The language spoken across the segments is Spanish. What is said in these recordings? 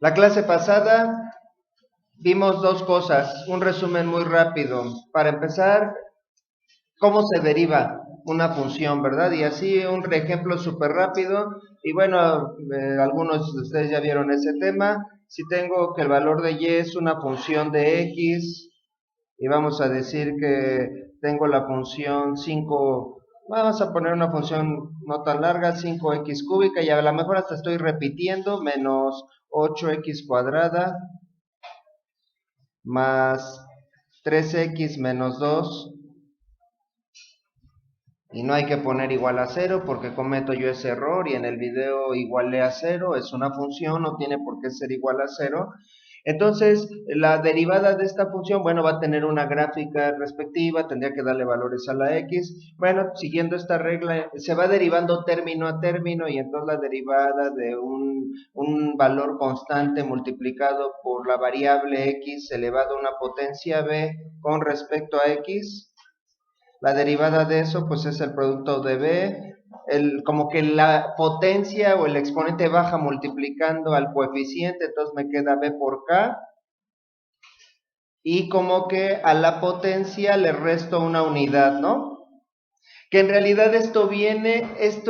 La clase pasada vimos dos cosas, un resumen muy rápido. Para empezar, cómo se deriva una función, ¿verdad? Y así un ejemplo súper rápido. Y bueno, algunos de ustedes ya vieron ese tema. Si tengo que el valor de y es una función de x, y vamos a decir que tengo la función 5, vamos a poner una función no tan larga, 5x cúbica, y a lo mejor hasta estoy repitiendo, menos 8x cuadrada más 3x menos 2, y no hay que poner igual a 0 porque cometo yo ese error y en el video igualé a 0, es una función, no tiene por qué ser igual a 0. Entonces, la derivada de esta función, bueno, va a tener una gráfica respectiva, tendría que darle valores a la x. Bueno, siguiendo esta regla, se va derivando término a término y entonces la derivada de un valor constante multiplicado por la variable x elevado a una potencia b con respecto a x. La derivada de eso, pues es el producto de b, como que la potencia o el exponente baja multiplicando al coeficiente, entonces me queda b por k, y como que a la potencia le resto una unidad, ¿no? Que en realidad esto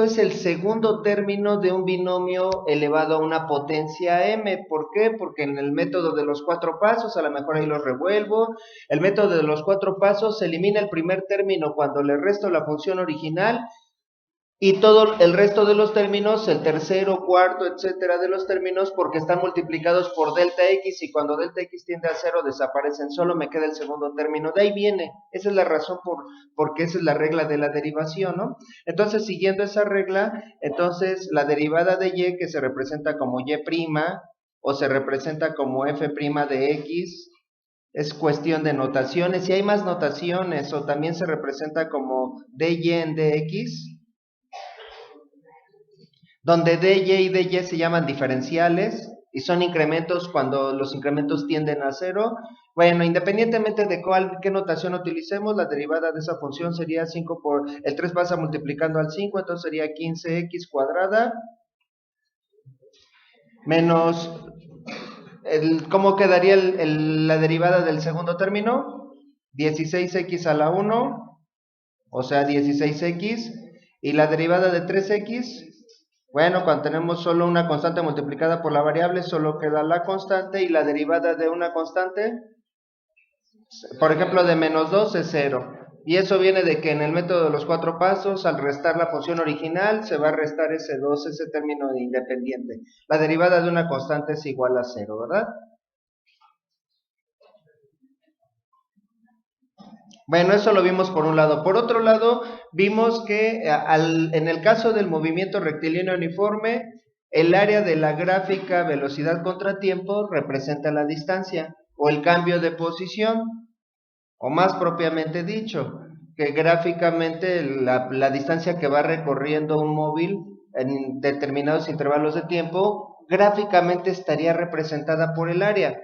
es el segundo término de un binomio elevado a una potencia m. ¿Por qué? Porque en el método de los cuatro pasos, a lo mejor ahí lo revuelvo, el método de los cuatro pasos se elimina el primer término cuando le resto la función original, y todo el resto de los términos, el tercero, cuarto, etcétera, de los términos, porque están multiplicados por delta x, y cuando delta x tiende a 0 desaparecen, solo me queda el segundo término. De ahí viene, esa es la razón porque esa es la regla de la derivación, ¿no? Entonces, siguiendo esa regla, entonces la derivada de y, que se representa como y', o se representa como f' de x, es cuestión de notaciones. Si hay más notaciones, o también se representa como dy en dx, donde dy y dy se llaman diferenciales y son incrementos cuando los incrementos tienden a 0. Bueno, independientemente de qué notación utilicemos, la derivada de esa función sería 5 por, el 3 pasa multiplicando al 5, entonces sería 15x cuadrada, menos, ¿cómo quedaría la derivada del segundo término? 16x a la 1, o sea 16x, y la derivada de 3x, bueno, cuando tenemos solo una constante multiplicada por la variable, solo queda la constante, y la derivada de una constante, por ejemplo, de menos 2 es 0. Y eso viene de que en el método de los cuatro pasos, al restar la función original, se va a restar ese 2, ese término independiente. La derivada de una constante es igual a 0, ¿verdad? Bueno, eso lo vimos por un lado. Por otro lado, vimos que en el caso del movimiento rectilíneo uniforme, el área de la gráfica velocidad contra tiempo representa la distancia o el cambio de posición, o más propiamente dicho, que gráficamente la distancia que va recorriendo un móvil en determinados intervalos de tiempo, gráficamente estaría representada por el área.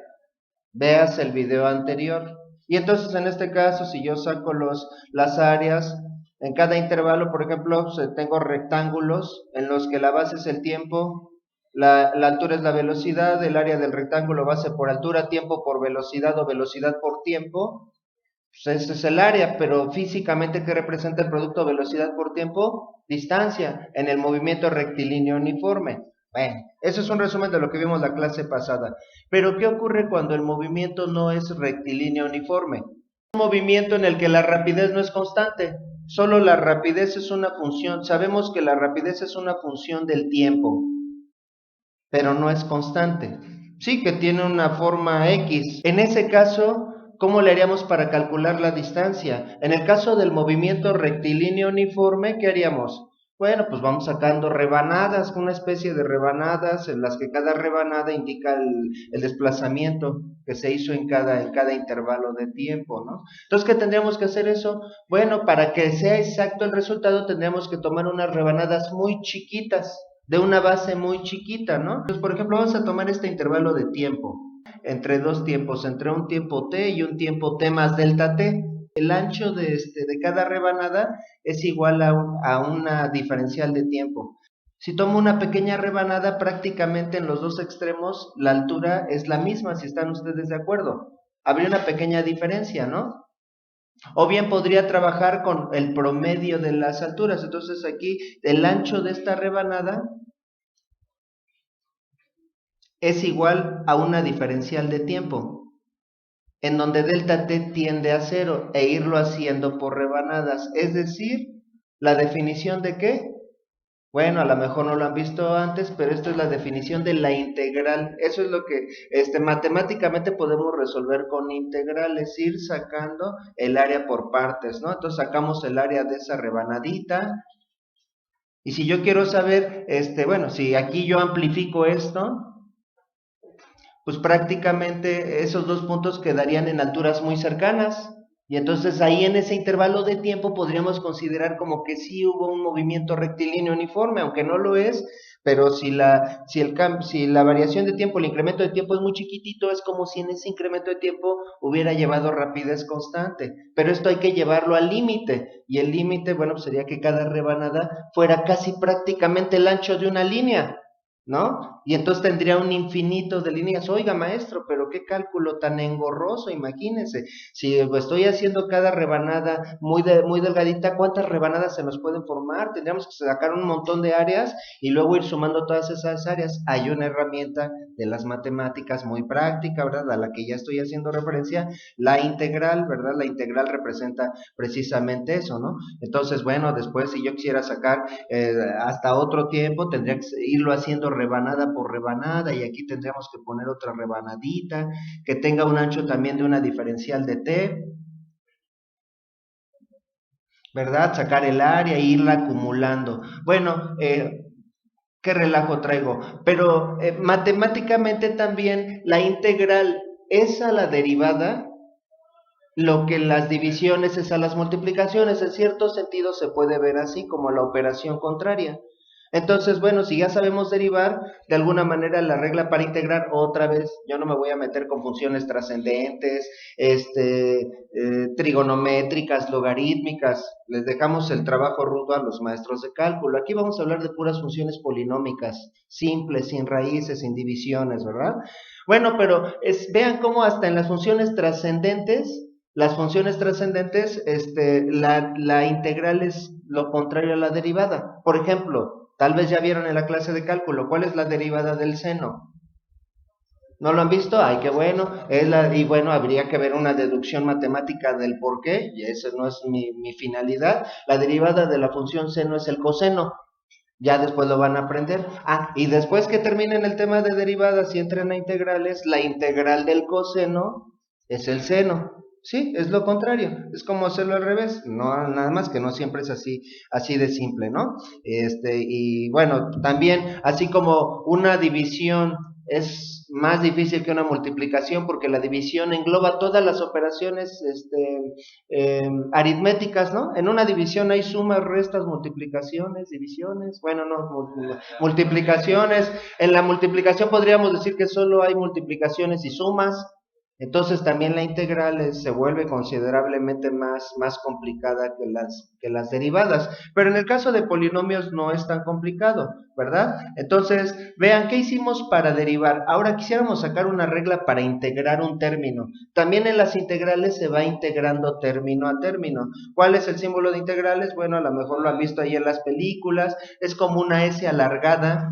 Veas el video anterior. Y entonces en este caso, si yo saco las áreas, en cada intervalo, por ejemplo, tengo rectángulos en los que la base es el tiempo, la altura es la velocidad, el área del rectángulo base por altura, tiempo por velocidad o velocidad por tiempo. Pues ese es el área, pero físicamente, ¿qué representa el producto velocidad por tiempo? Distancia, en el movimiento rectilíneo uniforme. Bueno, eso es un resumen de lo que vimos la clase pasada. Pero ¿qué ocurre cuando el movimiento no es rectilíneo uniforme? Un movimiento en el que la rapidez no es constante, solo la rapidez es una función. Sabemos que la rapidez es una función del tiempo, pero no es constante. Sí que tiene una forma X. En ese caso, ¿cómo le haríamos para calcular la distancia? En el caso del movimiento rectilíneo uniforme, ¿qué haríamos? Bueno, pues vamos sacando rebanadas, una especie de rebanadas en las que cada rebanada indica el desplazamiento que se hizo en cada intervalo de tiempo, ¿no? Entonces, ¿qué tendríamos que hacer eso? Bueno, para que sea exacto el resultado, tendríamos que tomar unas rebanadas muy chiquitas, de una base muy chiquita, ¿no? Entonces, por ejemplo, vamos a tomar este intervalo de tiempo, entre dos tiempos, entre un tiempo t y un tiempo t más delta t. El ancho de cada rebanada es igual a una diferencial de tiempo. Si tomo una pequeña rebanada, prácticamente en los dos extremos la altura es la misma, si están ustedes de acuerdo. Habría una pequeña diferencia, ¿no? O bien podría trabajar con el promedio de las alturas. Entonces aquí el ancho de esta rebanada es igual a una diferencial de tiempo, en donde delta t tiende a cero e irlo haciendo por rebanadas. Es decir, la definición de ¿qué? Bueno, a lo mejor no lo han visto antes, pero esto es la definición de la integral. Eso es lo que matemáticamente podemos resolver con integrales, ir sacando el área por partes, ¿no? Entonces sacamos el área de esa rebanadita. Y si yo quiero saber, bueno, si aquí yo amplifico esto, pues prácticamente esos dos puntos quedarían en alturas muy cercanas. Y entonces ahí en ese intervalo de tiempo podríamos considerar como que sí hubo un movimiento rectilíneo uniforme, aunque no lo es, pero si la variación de tiempo, el incremento de tiempo es muy chiquitito, es como si en ese incremento de tiempo hubiera llevado rapidez constante. Pero esto hay que llevarlo al límite, y el límite, bueno, pues sería que cada rebanada fuera casi prácticamente el ancho de una línea, ¿no? Y entonces tendría un infinito de líneas. Oiga, maestro, pero qué cálculo tan engorroso, imagínense. Si estoy haciendo cada rebanada muy delgadita, ¿cuántas rebanadas se nos pueden formar? Tendríamos que sacar un montón de áreas y luego ir sumando todas esas áreas. Hay una herramienta de las matemáticas muy práctica, ¿verdad? A la que ya estoy haciendo referencia, la integral, ¿verdad? La integral representa precisamente eso, ¿no? Entonces, bueno, después si yo quisiera sacar hasta otro tiempo, tendría que irlo haciendo rebanada por rebanada, y aquí tendríamos que poner otra rebanadita que tenga un ancho también de una diferencial de t, ¿verdad? Sacar el área e irla acumulando. Bueno, qué relajo traigo, pero matemáticamente también la integral es a la derivada lo que las divisiones es a las multiplicaciones. En cierto sentido se puede ver así como la operación contraria. Entonces, bueno, si ya sabemos derivar, de alguna manera la regla para integrar, otra vez, yo no me voy a meter con funciones trascendentes, trigonométricas, logarítmicas, les dejamos el trabajo rudo a los maestros de cálculo. Aquí vamos a hablar de puras funciones polinómicas, simples, sin raíces, sin divisiones, ¿verdad? Bueno, pero vean cómo hasta en las funciones trascendentes, la integral es lo contrario a la derivada. Por ejemplo, tal vez ya vieron en la clase de cálculo, ¿cuál es la derivada del seno? ¿No lo han visto? Ay, qué bueno. Y bueno, habría que ver una deducción matemática del por qué, y esa no es mi finalidad. La derivada de la función seno es el coseno. Ya después lo van a aprender. Ah, y después que terminen el tema de derivadas y entren a integrales, la integral del coseno es el seno. Sí, es lo contrario. Es como hacerlo al revés. No, nada más que no siempre es así de simple, ¿no? Y bueno, también, así como una división es más difícil que una multiplicación, porque la división engloba todas las operaciones, aritméticas, ¿no? En una división hay sumas, restas, multiplicaciones, divisiones, bueno, no, multiplicaciones. En la multiplicación podríamos decir que solo hay multiplicaciones y sumas. Entonces también la integral se vuelve considerablemente más complicada que las derivadas. Pero en el caso de polinomios no es tan complicado, ¿verdad? Entonces, vean, ¿qué hicimos para derivar? Ahora quisiéramos sacar una regla para integrar un término. También en las integrales se va integrando término a término. ¿Cuál es el símbolo de integrales? Bueno, a lo mejor lo han visto ahí en las películas. Es como una S alargada.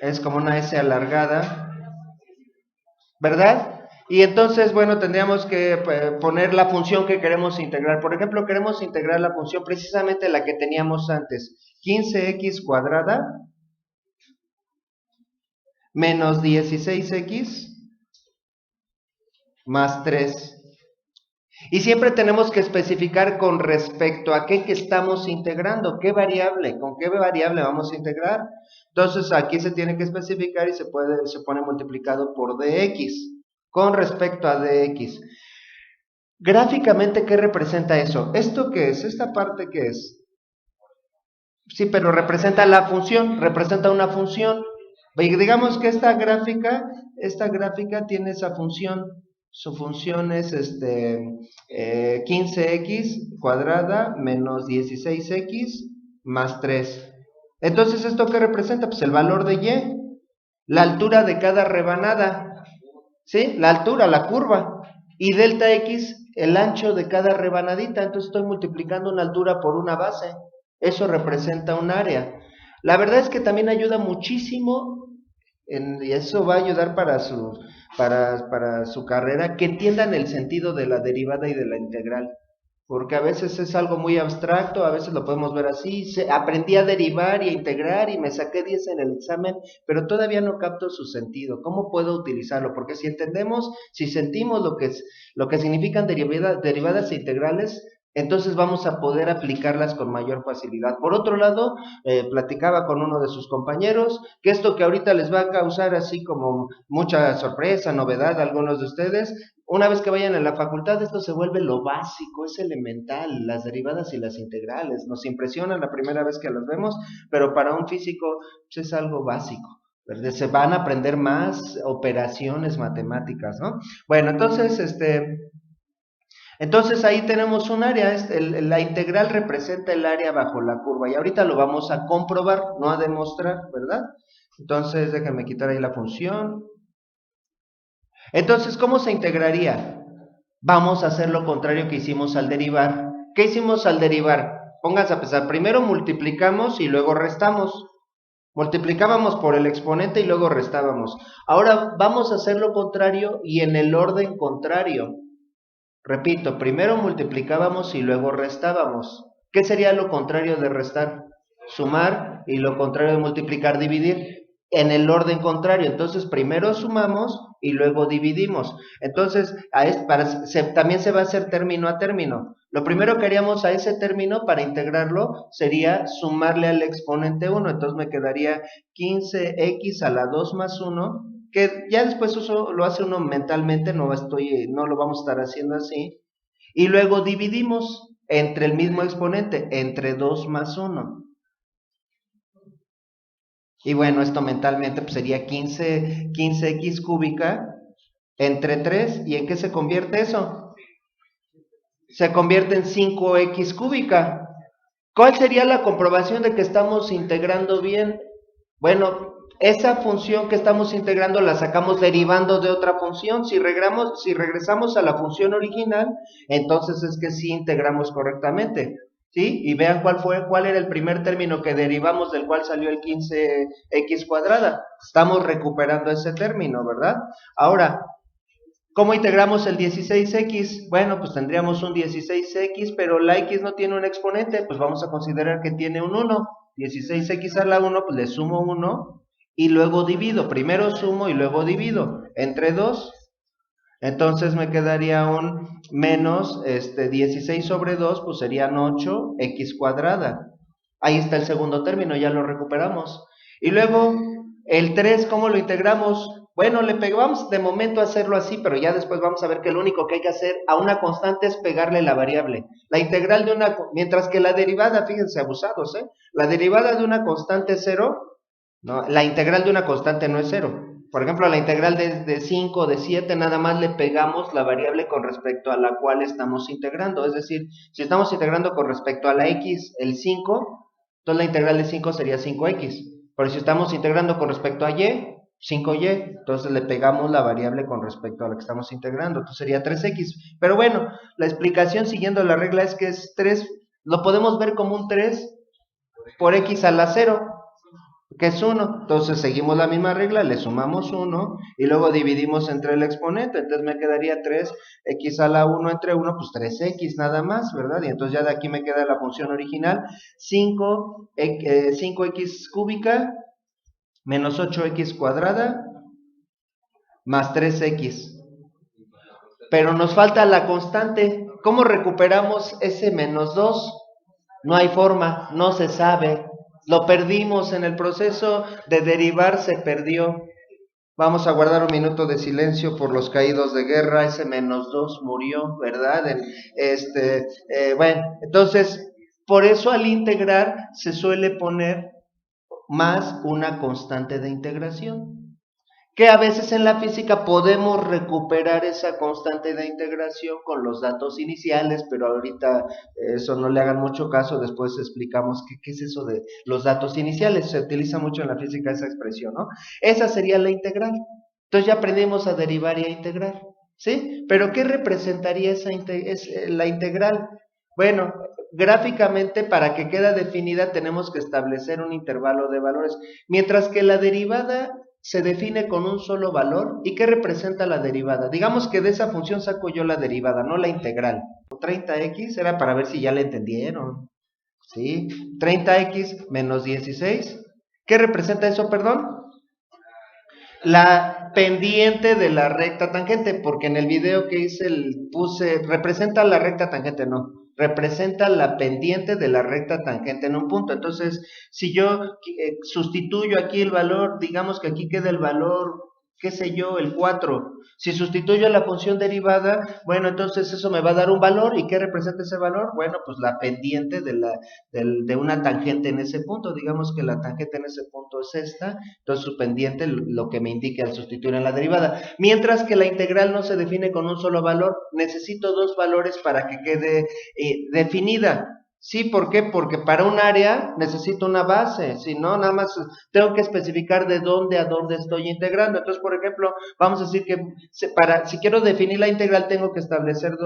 Es como una S alargada, ¿verdad? Y entonces, bueno, tendríamos que poner la función que queremos integrar. Por ejemplo, queremos integrar la función precisamente la que teníamos antes. 15x cuadrada menos 16x más 3. Y siempre tenemos que especificar con respecto a qué que estamos integrando, qué variable, con qué variable vamos a integrar. Entonces aquí se tiene que especificar y se pone multiplicado por dx con respecto a dx. Gráficamente, ¿qué representa eso? ¿Esto qué es? ¿Esta parte qué es? Sí, pero representa la función, representa una función. Y digamos que esta gráfica tiene esa función. Su función es 15x cuadrada menos 16x más 3. Entonces, ¿esto qué representa? Pues el valor de y, la altura de cada rebanada, ¿sí? La altura, la curva. Y delta x, el ancho de cada rebanadita. Entonces estoy multiplicando una altura por una base. Eso representa un área. La verdad es que también ayuda muchísimo, y eso va a ayudar para su carrera, que entiendan el sentido de la derivada y de la integral. Porque a veces es algo muy abstracto, a veces lo podemos ver así. Aprendí a derivar y a integrar y me saqué 10 en el examen, pero todavía no capto su sentido. ¿Cómo puedo utilizarlo? Porque si entendemos, si sentimos lo que significan derivadas e integrales, entonces vamos a poder aplicarlas con mayor facilidad. Por otro lado, platicaba con uno de sus compañeros que esto que ahorita les va a causar así como mucha sorpresa, novedad a algunos de ustedes, una vez que vayan a la facultad, esto se vuelve lo básico, es elemental, las derivadas y las integrales. Nos impresionan la primera vez que las vemos, pero para un físico pues, es algo básico. ¿Verdad? Se van a aprender más operaciones matemáticas, ¿no? Bueno, entonces ahí tenemos un área, la integral representa el área bajo la curva y ahorita lo vamos a comprobar, no a demostrar, ¿verdad? Entonces déjenme quitar ahí la función. Entonces, ¿cómo se integraría? Vamos a hacer lo contrario que hicimos al derivar. ¿Qué hicimos al derivar? Pónganse a pensar, primero multiplicamos y luego restamos. Multiplicábamos por el exponente y luego restábamos. Ahora vamos a hacer lo contrario y en el orden contrario. Repito, primero multiplicábamos y luego restábamos. ¿Qué sería lo contrario de restar? Sumar, y lo contrario de multiplicar, dividir. En el orden contrario, entonces primero sumamos y luego dividimos. Entonces, también se va a hacer término a término. Lo primero que haríamos a ese término para integrarlo sería sumarle al exponente 1. Entonces me quedaría 15x a la 2 más 1, que ya después eso lo hace uno mentalmente, no lo vamos a estar haciendo así. Y luego dividimos entre el mismo exponente, entre 2 más 1. Y bueno, esto mentalmente pues sería 15x cúbica entre 3. ¿Y en qué se convierte eso? Se convierte en 5x cúbica. ¿Cuál sería la comprobación de que estamos integrando bien? Bueno, esa función que estamos integrando la sacamos derivando de otra función. Si regresamos a la función original, entonces es que sí integramos correctamente. ¿Sí? Y vean cuál era el primer término que derivamos del cual salió el 15x cuadrada. Estamos recuperando ese término, ¿verdad? Ahora, ¿cómo integramos el 16x? Bueno, pues tendríamos un 16x, pero la x no tiene un exponente, pues vamos a considerar que tiene un 1. 16x a la 1, pues le sumo 1 y luego divido. Primero sumo y luego divido entre 2. Entonces me quedaría un menos 16 sobre 2, pues serían 8x cuadrada. Ahí está el segundo término, ya lo recuperamos. Y luego, el 3, ¿cómo lo integramos? Bueno, le pegamos de momento a hacerlo así, pero ya después vamos a ver que lo único que hay que hacer a una constante es pegarle la variable. La integral de mientras que la derivada, fíjense, abusados, la derivada de una constante es 0, no, la integral de una constante no es 0. Por ejemplo, la integral de 5 o de 7, nada más le pegamos la variable con respecto a la cual estamos integrando. Es decir, si estamos integrando con respecto a la x, el 5, entonces la integral de 5 sería 5x. Pero si estamos integrando con respecto a y, 5y, entonces le pegamos la variable con respecto a la que estamos integrando. Entonces sería 3x. Pero bueno, la explicación siguiendo la regla es que es 3, lo podemos ver como un 3 por x a la 0, que es 1. Entonces seguimos la misma regla, le sumamos 1 y luego dividimos entre el exponente. Entonces me quedaría 3x a la 1 entre 1, pues 3x nada más, ¿verdad? Y entonces ya de aquí me queda la función original, 5x cúbica menos 8x cuadrada más 3x. Pero nos falta la constante. ¿Cómo recuperamos ese menos 2? No hay forma, no se sabe. Lo perdimos en el proceso de derivar, se perdió. Vamos a guardar un minuto de silencio por los caídos de guerra. Ese menos 2 murió, ¿verdad? Bueno, entonces, por eso al integrar se suele poner más una constante de integración. que a veces en la física podemos recuperar esa constante de integración con los datos iniciales, pero ahorita eso no le hagan mucho caso, después explicamos qué es eso de los datos iniciales, se utiliza mucho en la física esa expresión, ¿no? Esa sería la integral. Entonces ya aprendimos a derivar y a integrar, ¿sí? Pero ¿qué representaría la integral? Bueno, gráficamente para que quede definida tenemos que establecer un intervalo de valores, mientras que la derivada se define con un solo valor. ¿Y qué representa la derivada? Digamos que de esa función saco yo la derivada, no la integral. 30x era para ver si ya la entendieron. ¿Sí? 30x menos 16. ¿Qué representa eso, perdón? La pendiente de la recta tangente, porque en el video que hice puse, representa la recta tangente, no, representa la pendiente de la recta tangente en un punto. Entonces, si yo sustituyo aquí el valor, digamos que aquí queda el valor, qué sé yo, el 4. Si sustituyo la función derivada, bueno, entonces eso me va a dar un valor. ¿Y qué representa ese valor? Bueno, pues la pendiente de una tangente en ese punto. Digamos que la tangente en ese punto es esta, entonces su pendiente lo que me indique al sustituir en la derivada. Mientras que la integral no se define con un solo valor, necesito dos valores para que quede definida. Sí, ¿por qué? Porque para un área necesito una base, si no, nada más tengo que especificar de dónde a dónde estoy integrando. Entonces, por ejemplo, vamos a decir que si quiero definir la integral tengo que establecer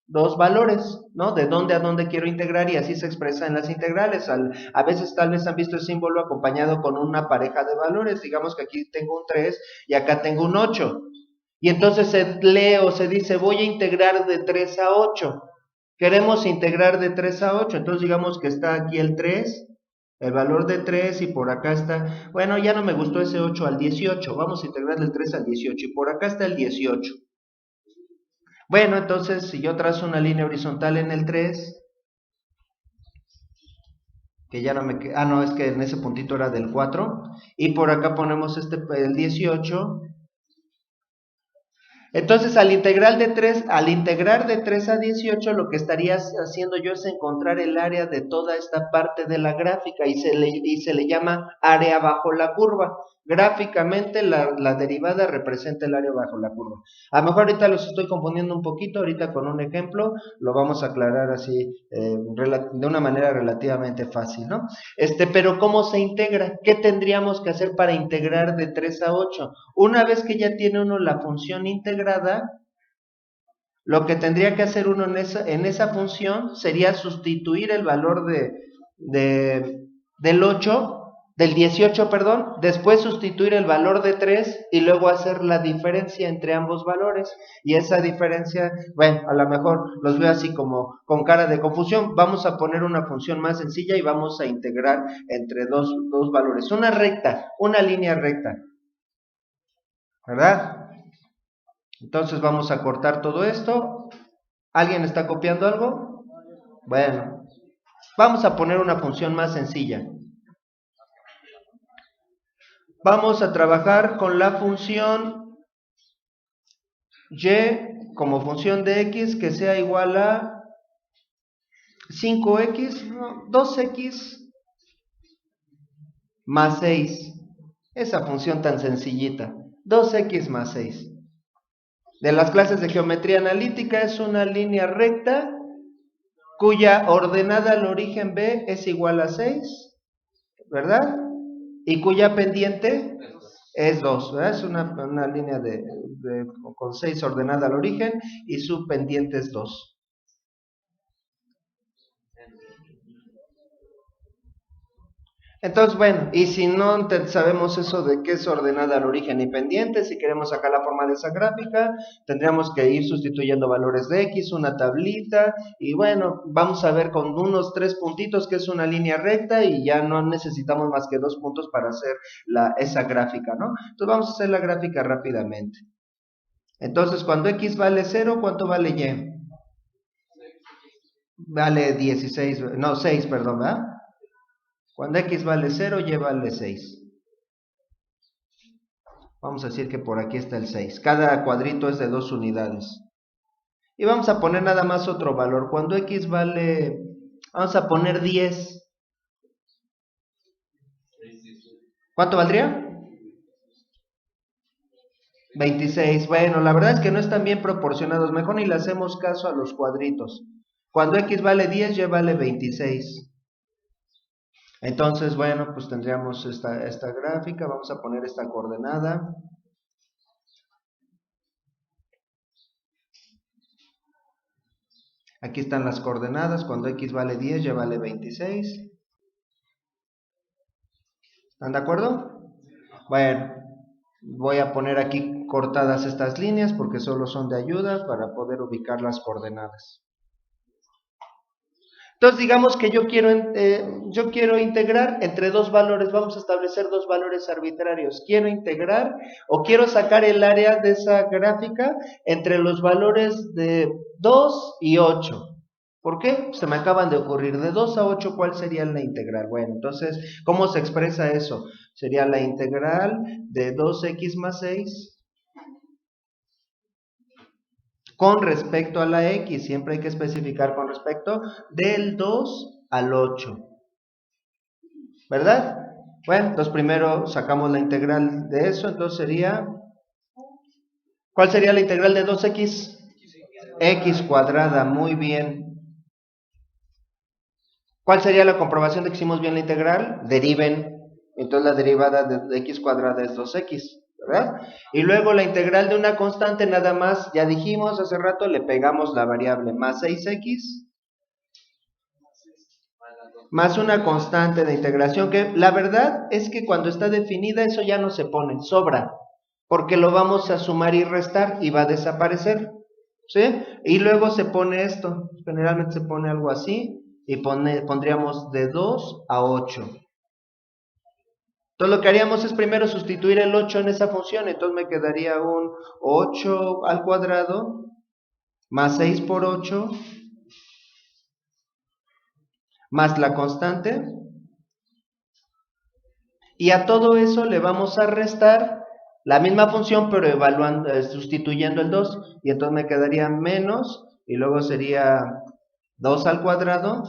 dos valores, ¿no? De dónde a dónde quiero integrar, y así se expresa en las integrales. A veces tal vez han visto el símbolo acompañado con una pareja de valores. Digamos que aquí tengo un 3 y acá tengo un 8. Y entonces se lee o se dice, voy a integrar de 3 a 8. Queremos integrar de 3 a 8, entonces digamos que está aquí el 3, el valor de 3, y por acá está, bueno, ya no me gustó ese 8 al 18, vamos a integrar del 3 al 18, y por acá está el 18. Bueno, entonces si yo trazo una línea horizontal en el 3, que ya no me queda, no, es que en ese puntito era del 4, y por acá ponemos el 18. Entonces, al integrar de 3 a 18, lo que estaría haciendo yo es encontrar el área de toda esta parte de la gráfica, y se le llama área bajo la curva. Gráficamente, la derivada representa el área bajo la curva. A lo mejor ahorita los estoy confundiendo un poquito, ahorita con un ejemplo lo vamos a aclarar así, de una manera relativamente fácil, ¿no? Pero ¿cómo se integra? ¿Qué tendríamos que hacer para integrar de 3 a 8? Una vez que ya tiene uno la función integrada, lo que tendría que hacer uno en esa función sería sustituir el valor del 8, del 18, perdón, después sustituir el valor de 3 y luego hacer la diferencia entre ambos valores. Y esa diferencia, bueno, a lo mejor los veo así como con cara de confusión. Vamos a poner una función más sencilla y vamos a integrar entre dos valores. Una recta, una línea recta, ¿verdad? Entonces vamos a cortar todo esto. ¿Alguien está copiando algo? Bueno, vamos a poner una función más sencilla. Vamos a trabajar con la función y como función de x que sea igual a 5x, no, 2x más 6. Esa función tan sencillita, 2x más 6. De las clases de geometría analítica, es una línea recta cuya ordenada al origen b es igual a 6, ¿verdad? Y cuya pendiente es 2, ¿verdad? Es una línea con 6 ordenada al origen y su pendiente es 2. Entonces, bueno, y si no sabemos eso de qué es ordenada al origen y pendiente, si queremos sacar la forma de esa gráfica, tendríamos que ir sustituyendo valores de x, una tablita, y bueno, vamos a ver con unos 3 puntitos que es una línea recta, y ya no necesitamos más que 2 puntos para hacer esa gráfica, ¿no? Entonces vamos a hacer la gráfica rápidamente. Entonces, cuando x vale 0, ¿cuánto vale y? Vale 16, no, 6, perdón, ¿verdad? Cuando x vale 0, y vale 6. Vamos a decir que por aquí está el 6. Cada cuadrito es de 2 unidades. Y vamos a poner nada más otro valor. Cuando x vale, vamos a poner 10. ¿Cuánto valdría? 26. Bueno, la verdad es que no están bien proporcionados. Mejor ni le hacemos caso a los cuadritos. Cuando x vale 10, y vale 26. Entonces, bueno, pues tendríamos esta gráfica. Vamos a poner esta coordenada. Aquí están las coordenadas. Cuando x vale 10, y vale 26. ¿Están de acuerdo? Bueno, voy a poner aquí cortadas estas líneas porque solo son de ayuda para poder ubicar las coordenadas. Entonces digamos que yo quiero integrar entre dos valores, vamos a establecer dos valores arbitrarios. Quiero integrar o quiero sacar el área de esa gráfica entre los valores de 2 y 8. ¿Por qué? Se me acaban de ocurrir. De 2 a 8, ¿cuál sería la integral? Bueno, entonces, ¿cómo se expresa eso? Sería la integral de 2x más 6 con respecto a la x, siempre hay que especificar con respecto del 2 al 8, ¿verdad? Bueno, entonces primero sacamos la integral de eso, entonces sería, ¿cuál sería la integral de 2x? X cuadrada, muy bien. ¿Cuál sería la comprobación de que hicimos bien la integral? Deriven, entonces la derivada de x cuadrada es 2x, ¿verdad? Y luego la integral de una constante nada más, ya dijimos hace rato, le pegamos la variable más 6x más una constante de integración, que la verdad es que cuando está definida eso ya no se pone, sobra, porque lo vamos a sumar y restar y va a desaparecer, ¿sí? Y luego se pone esto, generalmente se pone algo así, y pondríamos de 2 a 8. Entonces lo que haríamos es primero sustituir el 8 en esa función, entonces me quedaría un 8 al cuadrado, más 6 por 8, más la constante, y a todo eso le vamos a restar la misma función, pero evaluando, sustituyendo el 2, y entonces me quedaría menos, y luego sería 2 al cuadrado,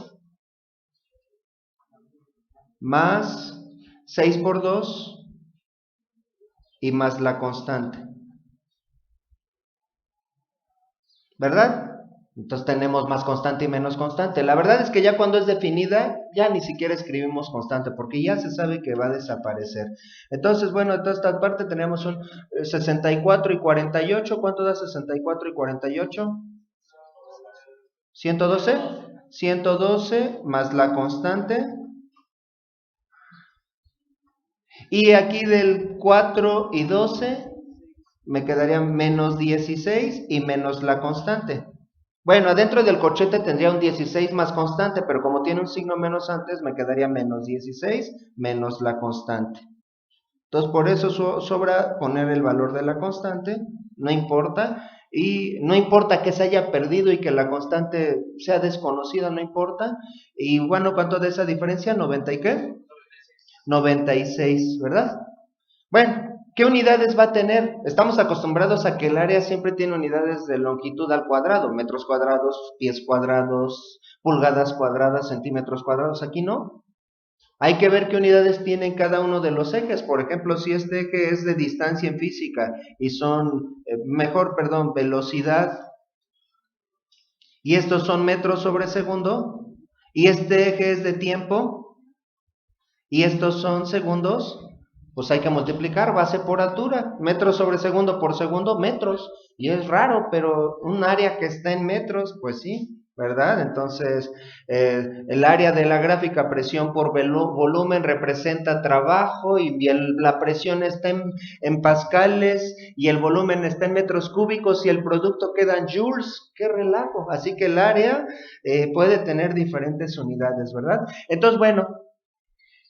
más 6 por 2, y más la constante, ¿verdad? Entonces tenemos más constante y menos constante. La verdad es que ya cuando es definida, ya ni siquiera escribimos constante, porque ya se sabe que va a desaparecer. Entonces, bueno, de toda esta parte tenemos un 64 y 48. ¿Cuánto da 64 y 48? 112. 112 más la constante. Y aquí del 4 y 12 me quedarían menos 16 y menos la constante. Bueno, adentro del corchete tendría un 16 más constante, pero como tiene un signo menos antes, me quedaría menos 16 menos la constante. Entonces, por eso sobra poner el valor de la constante, no importa, y no importa que se haya perdido y que la constante sea desconocida, no importa. Y bueno, ¿cuánto de esa diferencia? ¿90 y qué? 96, ¿verdad? Bueno, ¿qué unidades va a tener? Estamos acostumbrados a que el área siempre tiene unidades de longitud al cuadrado, metros cuadrados, pies cuadrados, pulgadas cuadradas, centímetros cuadrados. Aquí no. Hay que ver qué unidades tienen cada uno de los ejes. Por ejemplo, si este eje es de distancia en física y son, velocidad, y estos son metros sobre segundo, y este eje es de tiempo, y estos son segundos, pues hay que multiplicar base por altura, metros sobre segundo por segundo, metros, y es raro, pero un área que está en metros, pues sí, ¿verdad? Entonces, el área de la gráfica presión por volumen representa trabajo, y la presión está en pascales, y el volumen está en metros cúbicos, y el producto queda en joules, qué relajo, así que el área puede tener diferentes unidades, ¿verdad? Entonces, bueno,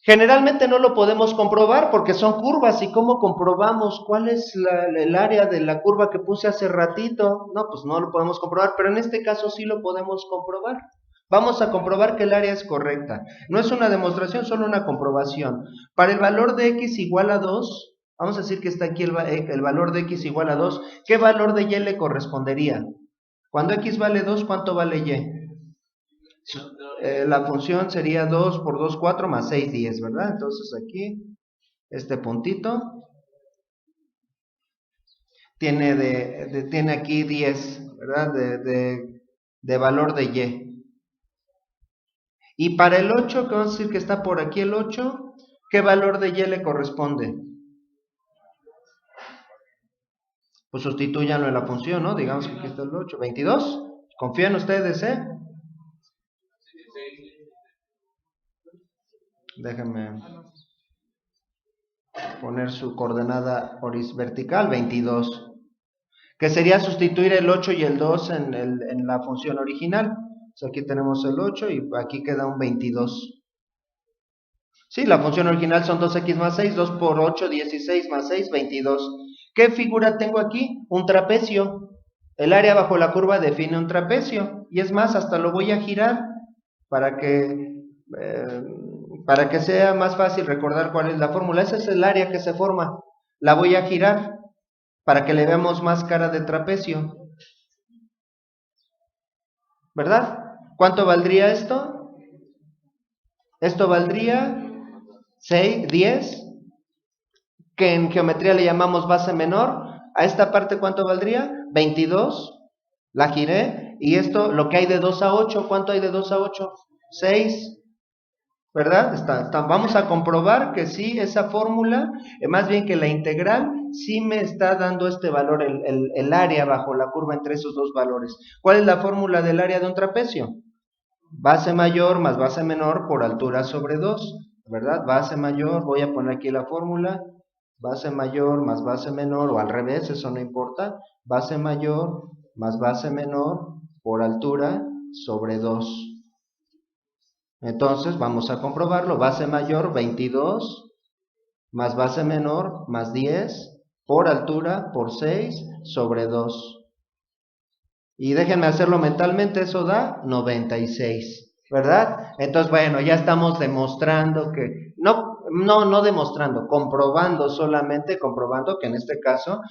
generalmente no lo podemos comprobar porque son curvas. ¿Y cómo comprobamos cuál es el área de la curva que puse hace ratito? No, pues no lo podemos comprobar, pero en este caso sí lo podemos comprobar. Vamos a comprobar que el área es correcta. No es una demostración, solo una comprobación. Para el valor de x igual a 2, vamos a decir que está aquí el valor de x igual a 2, ¿qué valor de y le correspondería? Cuando x vale 2, ¿cuánto vale y? La función sería 2 por 2, 4 más 6, 10, ¿verdad? Entonces aquí, este puntito tiene aquí 10, ¿verdad? De valor de Y. Y para el 8, que vamos a decir que está por aquí el 8, ¿qué valor de Y le corresponde? Pues sustituyanlo en la función, ¿no? Digamos que aquí está el 8. 22. ¿Confían ustedes, Déjenme poner su coordenada vertical, 22. Que sería sustituir el 8 y el 2 en la función original. Entonces aquí tenemos el 8 y aquí queda un 22. Sí, la función original son 2x más 6, 2 por 8, 16 más 6, 22. ¿Qué figura tengo aquí? Un trapecio. El área bajo la curva define un trapecio. Y es más, hasta lo voy a girar para que, eh, para que sea más fácil recordar cuál es la fórmula. Ese es el área que se forma. La voy a girar para que le veamos más cara de trapecio. ¿Verdad? ¿Cuánto valdría esto? Esto valdría 6, 10, que en geometría le llamamos base menor. A esta parte, ¿cuánto valdría? 22. La giré. Y esto, lo que hay de 2 a 8, ¿cuánto hay de 2 a 8? 6. ¿Verdad? Vamos a comprobar que sí, esa fórmula, más bien que la integral, sí me está dando este valor, el área bajo la curva entre esos dos valores. ¿Cuál es la fórmula del área de un trapecio? Base mayor más base menor por altura sobre 2, ¿verdad? Base mayor, voy a poner aquí la fórmula, base mayor más base menor, o al revés, eso no importa, base mayor más base menor por altura sobre 2. Entonces, vamos a comprobarlo, base mayor 22 más base menor más 10 por altura por 6 sobre 2. Y déjenme hacerlo mentalmente, eso da 96, ¿verdad? Entonces, bueno, ya estamos demostrando que, no demostrando, comprobando que en este caso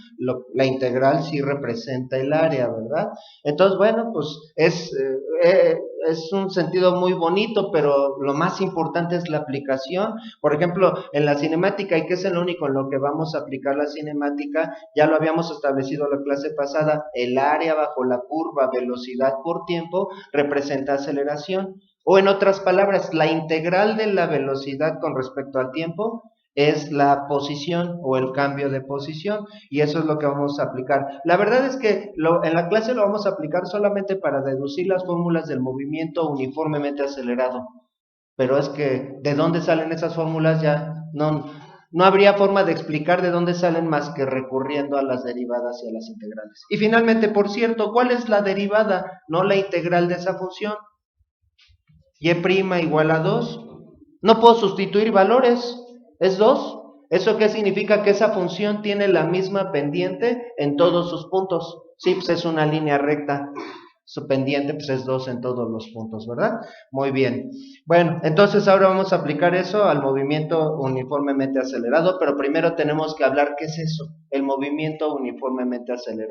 la integral sí representa el área, ¿verdad? Entonces, bueno, pues es un sentido muy bonito, pero lo más importante es la aplicación. Por ejemplo, en la cinemática, y que es el único en lo que vamos a aplicar la cinemática, ya lo habíamos establecido la clase pasada, el área bajo la curva velocidad por tiempo representa aceleración. O en otras palabras, la integral de la velocidad con respecto al tiempo es la posición o el cambio de posición, y eso es lo que vamos a aplicar. La verdad es que en la clase lo vamos a aplicar solamente para deducir las fórmulas del movimiento uniformemente acelerado, pero es que de dónde salen esas fórmulas ya no habría forma de explicar de dónde salen más que recurriendo a las derivadas y a las integrales. Y finalmente, por cierto, ¿cuál es la derivada? No la integral de esa función. Y' igual a 2. No puedo sustituir valores, es 2. ¿Eso qué significa? Que esa función tiene la misma pendiente en todos sus puntos. Sí, pues es una línea recta. Su pendiente pues es 2 en todos los puntos, ¿verdad? Muy bien. Bueno, entonces ahora vamos a aplicar eso al movimiento uniformemente acelerado, pero primero tenemos que hablar qué es eso, el movimiento uniformemente acelerado.